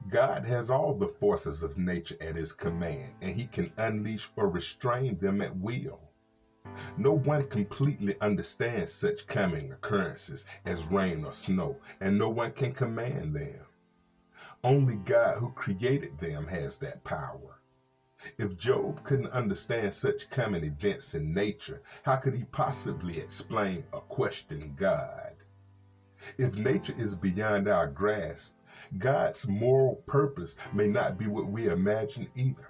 God has all the forces of nature at his command, and he can unleash or restrain them at will. No one completely understands such coming occurrences as rain or snow, and no one can command them. Only God who created them has that power. If Job couldn't understand such coming events in nature, how could he possibly explain or question God? If nature is beyond our grasp, God's moral purpose may not be what we imagine either.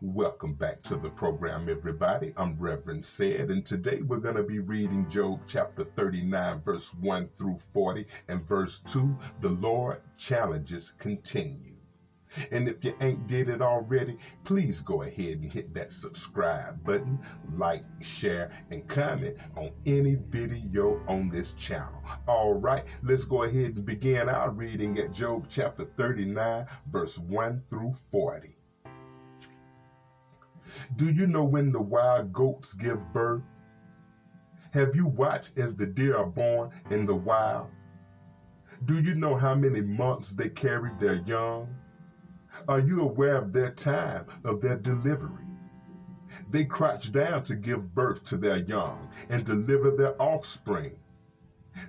Welcome back to the program, everybody. I'm Reverend said, and today we're going to be reading Job chapter 39, verse 1 through 40, and verse 2, the Lord challenges continue. And if you ain't did it already, please go ahead and hit that subscribe button, like, share, and comment on any video on this channel. All right, let's go ahead and begin our reading at Job chapter 39, verse 1 through 40. Do you know when the wild goats give birth? Have you watched as the deer are born in the wild? Do you know how many months they carry their young? Are you aware of their time of their delivery? They crouch down to give birth to their young and deliver their offspring.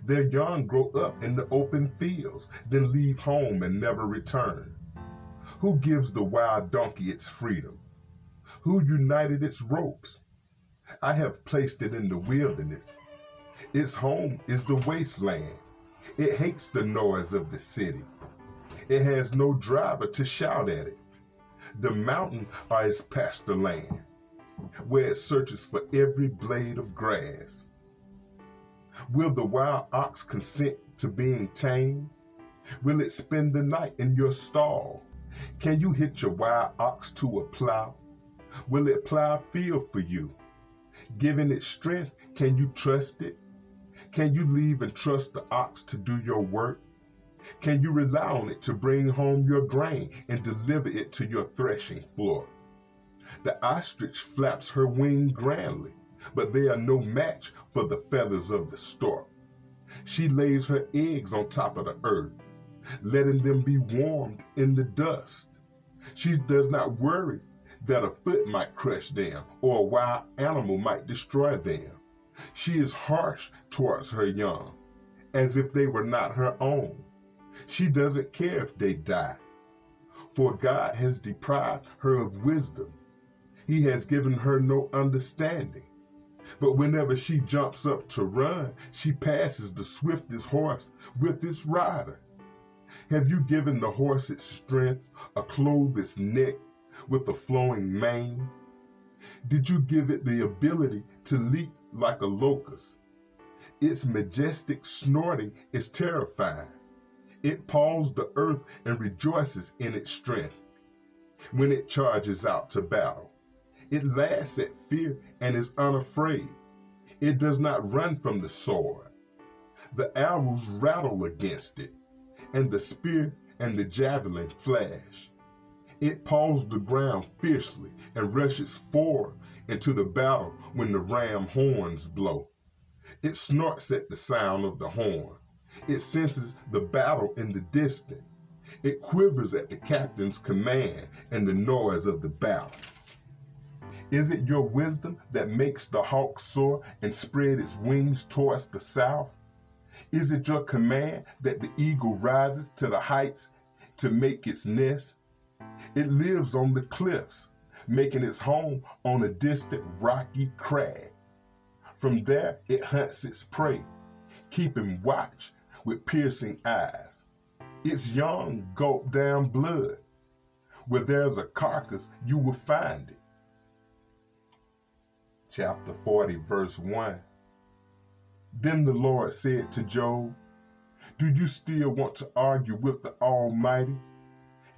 Their young grow up in the open fields, then leave home and never return. Who gives the wild donkey its freedom? Who united its ropes? I have placed it in the wilderness. Its home is the wasteland. It hates the noise of the city. It has no driver to shout at it. The mountains are its pasture land, where it searches for every blade of grass. Will the wild ox consent to being tamed? Will it spend the night in your stall? Can you hitch your wild ox to a plow? Will it plow a field for you? Given its strength, can you trust it? Can you leave and trust the ox to do your work? Can you rely on it to bring home your grain and deliver it to your threshing floor? The ostrich flaps her wing grandly, but they are no match for the feathers of the stork. She lays her eggs on top of the earth, letting them be warmed in the dust. She does not worry that a foot might crush them or a wild animal might destroy them. She is harsh towards her young, as if they were not her own. She doesn't care if they die, for God has deprived her of wisdom. He has given her no understanding. But whenever she jumps up to run, she passes the swiftest horse with its rider. Have you given the horse its strength, or clothed its neck with a flowing mane? Did you give it the ability to leap like a locust? Its majestic snorting is terrifying. It paws the earth and rejoices in its strength. When it charges out to battle, it laughs at fear and is unafraid. It does not run from the sword. The arrows rattle against it, and the spear and the javelin flash. It paws the ground fiercely and rushes forward into the battle when the ram horns blow. It snorts at the sound of the horn. It senses the battle in the distance. It quivers at the captain's command and the noise of the battle. Is it your wisdom that makes the hawk soar and spread its wings towards the south? Is it your command that the eagle rises to the heights to make its nest? It lives on the cliffs, making its home on a distant rocky crag. From there it hunts its prey, keeping watch with piercing eyes. Its young gulp down blood. Where there's a carcass, you will find it. Chapter 40, verse 1. Then the Lord said to Job, do you still want to argue with the Almighty?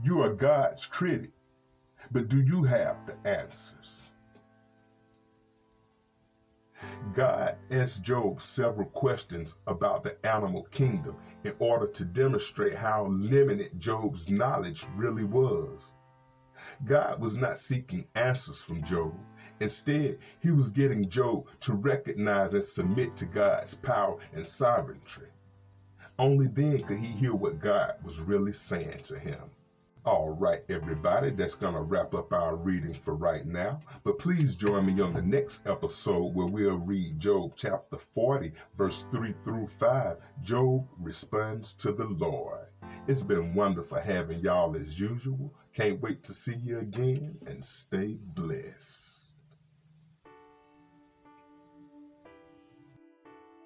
You are God's critic, but do you have the answers? God asked Job several questions about the animal kingdom in order to demonstrate how limited Job's knowledge really was. God was not seeking answers from Job. Instead, he was getting Job to recognize and submit to God's power and sovereignty. Only then could he hear what God was really saying to him. All right, everybody, that's going to wrap up our reading for right now. But please join me on the next episode where we'll read Job chapter 40, verse 3 through 5. Job responds to the Lord. It's been wonderful having y'all as usual. Can't wait to see you again, and stay blessed.